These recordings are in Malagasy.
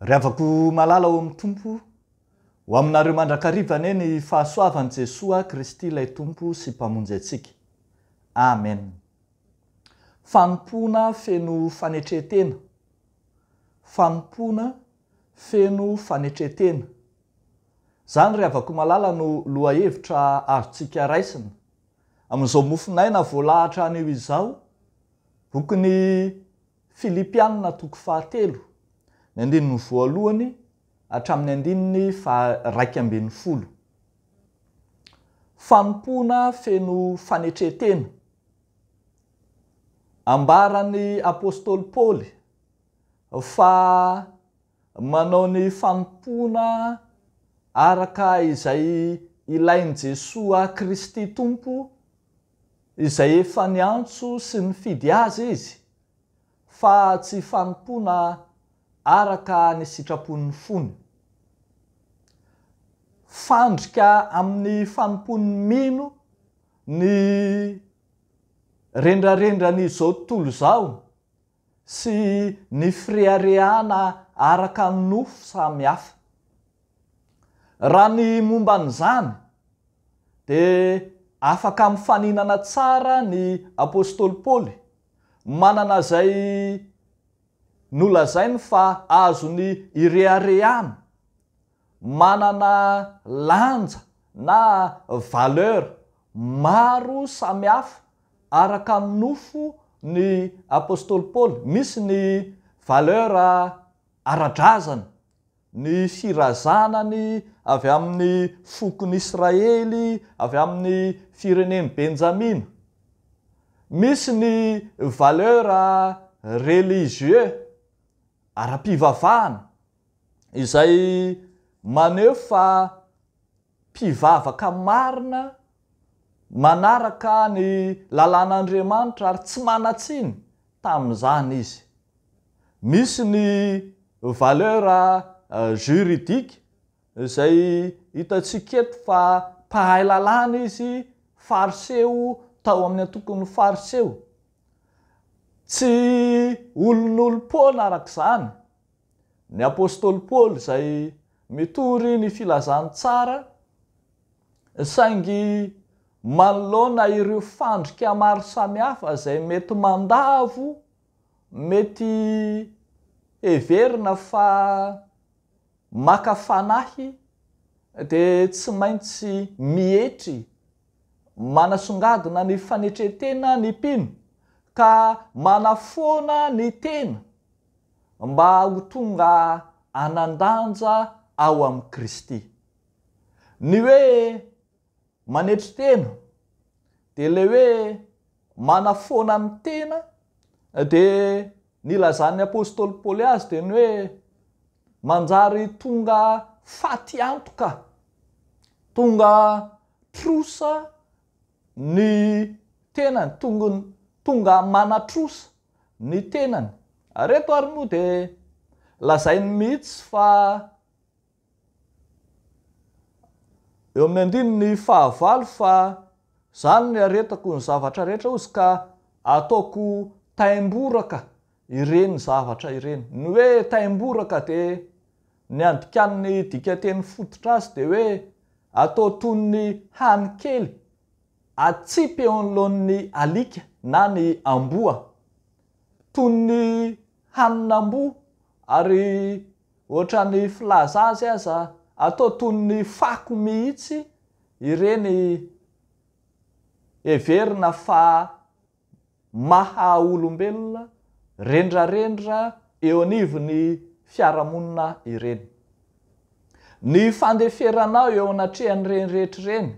Riavako malala ao amin'ny tompo ho aminareo mandrakarivana eny fahasoavan'i Jesosy Kristy ilay tompo sy mpamonjy antsika. Amen. Fanompona feno fanetretena. Fanompona feno fanetretena. Zany riavako malala no lohahevitra azontsika raisina. Amin'izao mofinaina voalahatra anio izao, bokin'ny Filipianina 4:7. Ny andininy voalohany hatramin'ny andininy 2:12. Fanompona feno fanetretena. Ambaran'ny apôstôly Paoly fa manao ny fanompona araka izay ilain'i Jesosy Kristy tompo, izay efa niantso sy nifidy azy izy, fa tsy fanompona araka ny sitrapon'ny fony. Fandrika amin'ny fanompony mino ny rendrarendran'izao tontolo izao sy ny fireharehana araka ny nofo samihafa. Raha ny momban'izany dia afaka mifaninana tsara ny apôstôly Paoly, manana izay nolazainy fa azony ireharehana, manana lanja na valeur maro samihafa araka ny nofo ny apôstôly Paoly. Misy ny valeur ara-drazana, ny firazanany avy amin'ny fokony Israely, avy amin'ny fireneny Benjamina. Misy ny valeur religieux, ara-pivavahana, izay maneho fa mpivavaka marina manaraka ny lalàn'Andriamanitra ary tsy manatsiny tamin'izany izy. Misy ny valeur juridique, izay hitantsika eto fa mpahay lalàna izy, fariseo, tao amin'ny antokony fariseo. Tsy olon'olom-pona arak'izany. Ny apôstôly Paoly izay mitory ny filazany tsara, saingy manoloana ireo fandrika maro samihafa izay mety mandavo, mety heverina fa maka fanahy, dia tsy maintsy mihetry manasongadina ny fanetretena ny mpino, ka manafona ny tena mba ho tonga hanan-danja ao amin'ny Kristy. Ny hoe manetri-tena dia ilay hoe manafona ny tena, dia nilazan'ny apôstôly Paoly azy dia ny hoe manjary tonga faty antoka, tonga trosa ny tenany, tonga manatrosa ny tenany. Reto ary moa dia lazainy mihitsy fa eo amin'ny andininy 9 fa zany ny aretako ny zavatra rehetra ozy ka ataoko taimboraka ireny zavatra ireny. Ny hoe taimboraka dia ny andikan'ny dikateny fototra azy dia hoe atao toy ny hany kely atsipy eo anoloan'ny alika na ny amboa, toy ny hanin'amboa, ary ohatra ny filaza azy aza atao toy ny fako mihitsy. Ireny heverina fa maha olombelona rendrarendra eo anivon'ny fiarahamonina ireny. Ny fandeferanao eo anatrehan'ireny rehetra ireny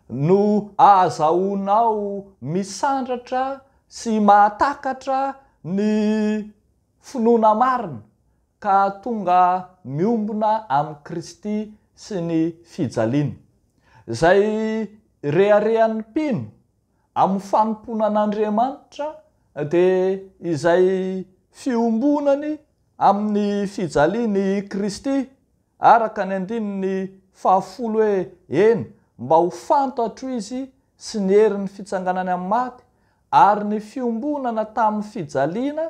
no ahazahoanao misandratra sy mahatakatra ny finoana marina, ka tonga miombona amin'ny Kristy sy ny fijaliana. Izay reharehan'ny mpino amin'ny fanompona an'Andriamanitra dia izay fiombonany amin'ny fijaliany Kristy, araka ny andininy 10 hoe eny mba ho fantatro izy sy ny herin'ny fitsanganany amin'ny maty ary ny fiombonana tamin'ny fijaliana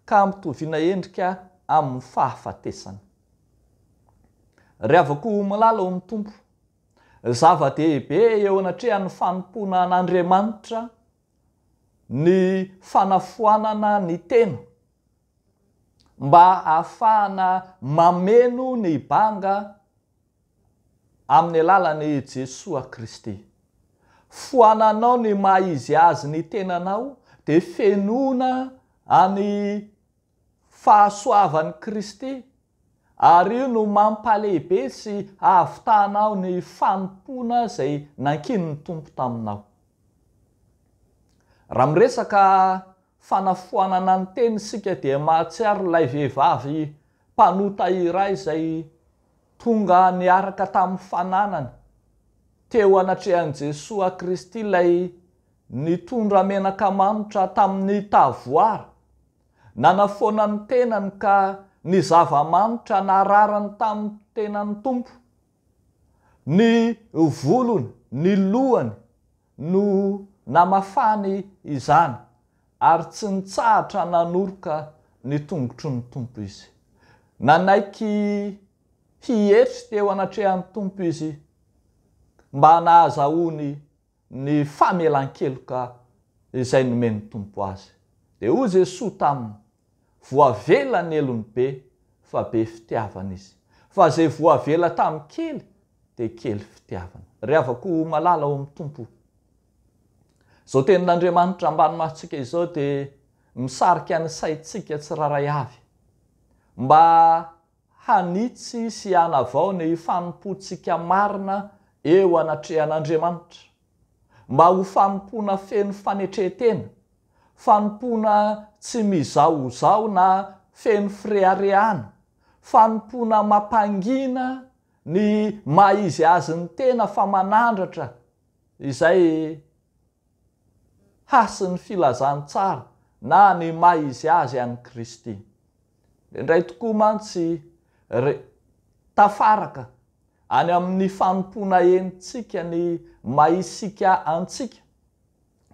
ka mitoviana endrika amin'ny fahafatesana. Riavako malala amin'ny tompo, zava-dehibe eo anatrehan'ny fanompoana an'Andriamanitra ny fanafoanana ny tena mba ahafahana mameno ny banga amin'ny alalan'i Jesosy Kristy. Foananao ny maha izy azy ny tenanao dia fenoana any fahasoavan'i Kristy, ary io no mampalehibe sy ahafitahanao ny fanompoana izay nankin'ny tompo taminao. Raha miresaka fanafoanana ny teny isika dia mahatsiaro ilay vehivavy mpanota iray izay tonga niaraka tamin'ny fananana teo anatrehan'i Jesosy Kristy, ilay nitondra menaka manitra tamin'ny tavoara, nanafoana ny tenany ka ny zava-manitra nararany tamin'ny tenan'ny tompo. Ny volony, ny lohany no namafany izany, ary tsy nitsahatra nanoroka ny tongotry ny tompo izy. Nanaiky hietry teo anatrehan'ny tompo izy mba nahazahoany ny famelan-keloka izay nomeny tompo azy. Dia hoy Jesosy taminy, voavela ny elony be fa be fitiavana izy, fa izay voavela tamin'ny kely dia kely fitiavana. Riavako malala ao amin'ny tompo. Izao tenin'Andriamanitra ambany masitsika izao dia misarika ny saintsika tsiraray avy mba hanitsy sy hanavao ny fanompoantsika marina eo anatrehan'Andriamanitra, mba ho fanompoana feno fanetretena, fanompoana tsy mizahozao na feno fireharehana, fanompoana mampangina ny maha izy azy ny tena fa manandratra izay hasy ny filazany tsara na ny maha izy azy an'i Kristy. Indray tokoa mantsy tafaraka any amin'ny fanompoana enitsika ny mahisika antsika,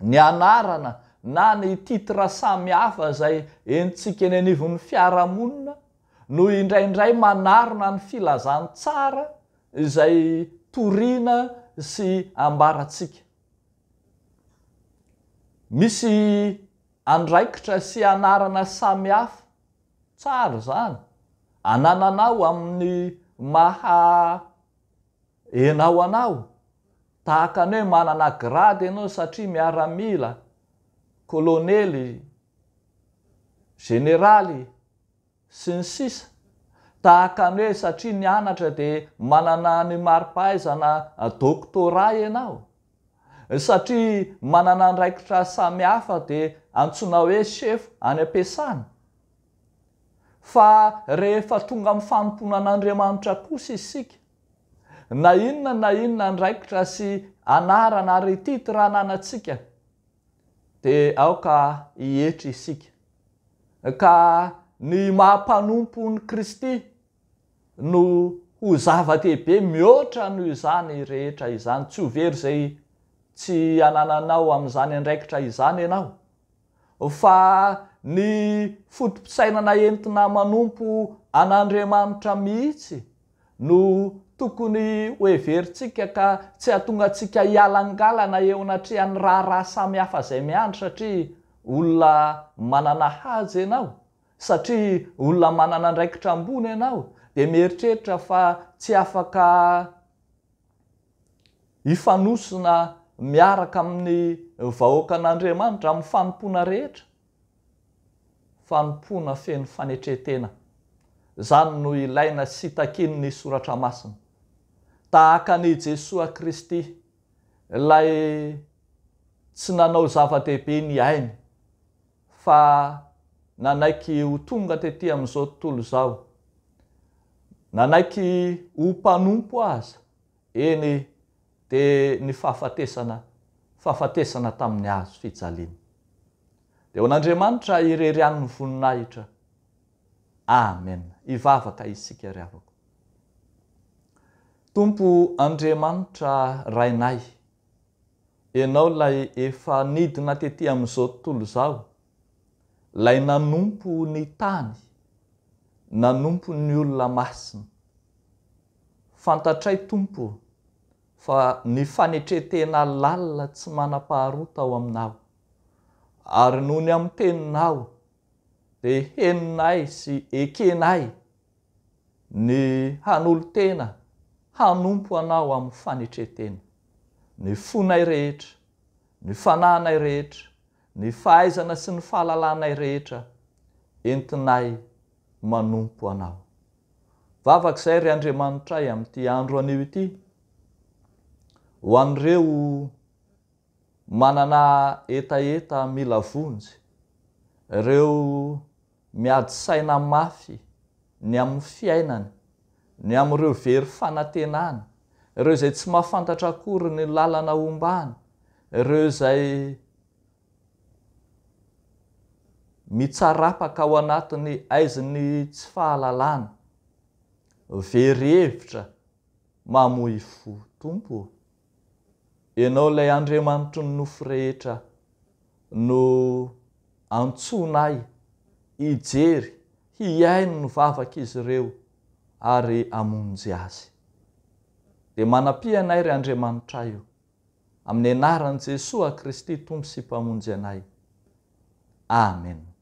ny anarana na ny titra samy hafa izay enitsika eny anivon'ny fiarahamonina, no indraindray manarona ny filazany tsara izay toriana sy ambaratsika. Misy andraikitra sy anarana samy hafa, tsara zany, anananao amin'ny maha enao anao, tahaka ny hoe manana grady ianao satria miaramila, kolonely, generaly sy ny sisa, tahaka ny hoe satria nianatra dia manana ny mari-pahaizana doktora ianao, satria manana andraikitra samy hafa dia antsoina hoe chef any am-piasana. Fa rehefa tonga amin'ny fanompoana an'Andriamanitra kosa isika, na inona andraikitra sy anarana ary titra ananantsika dia aoka hietry isika, ka ny mahampanompo ny Kristy no ho zava-dehibe mihoatra noho izany rehetra izany. Tsy ho very izay tsy anananao amin'izany andraikitra izany ianao, fa ny fotom-pisainana entina manompo an'Andriamanitra mihitsy no tokony hoeverintsika, ka tsy hahatonga antsika hialangalana eo anatrehan'ny raharaha samy hafa izay miandry, satria olona manana haja ianao, satria olona manana andraikitra ambony ianao, dia mieritreritra fa tsy afaka hifanosona miaraka amin'ny vahoaka an'Andriamanitra amin'ny fanompoana rehetra. Fanompoana feno fanetretena, izany no ilaina sy takin'ny soratra masina. Tahaka ny Jesosy Kristy, ilay tsy nanao zava-dehibe ny ainy, fa nanaiky ho tonga tetỳ amin'izao tontolo izao, nanaiky ho mpanompo aza, eny dia ny fahafatesana tamin'ny hazo fijaliana. Dia ho an'Andriamanitra irery ny voninahitra. Amen. Ivavaka isika ry havako. Tompo Andriamanitra rainay, ianao lay efa nidina tetỳ amin'izao tontolo izao, lay nanompo ny tany, nanompo ny olona masina. Fantatray tompo fa ny fanetretena lalina tsy manam-paharota ao aminao, ary noho ny amin'ny teninao dia heninay sy ekenay ny hanolo-tena hanompo anao amin'ny fanetretena. Ny fonay rehetra, ny fanahinay rehetra, ny fahaizana sy ny fahalalànay rehetra entinay manompo anao. Vavak'izay ry Andriamanitray amin'ity andro anio ity, ho an'ireo manana etaeta mila vonjy, ireo miady saina mafy ny amin'ny fiainany, ny amin'ireo very fanantenana, ireo izay tsy mahafantatra akory ny lalana ombany, ireo izay mitsarapaka ao anatiny aiziny tsy fahalalana, very hevitra mamoy fo. Tompo, ianao ilay Andriamanitry ny nofo rehetra no antsonay hijery, hiaino ny vavak'izy ireo ary hamonjy azy. Dia manam-pianay ry Andriamanitray io, amin'ny anaran'i Jesosy Kristy Tompo sy Mpamonjy anay. Amen.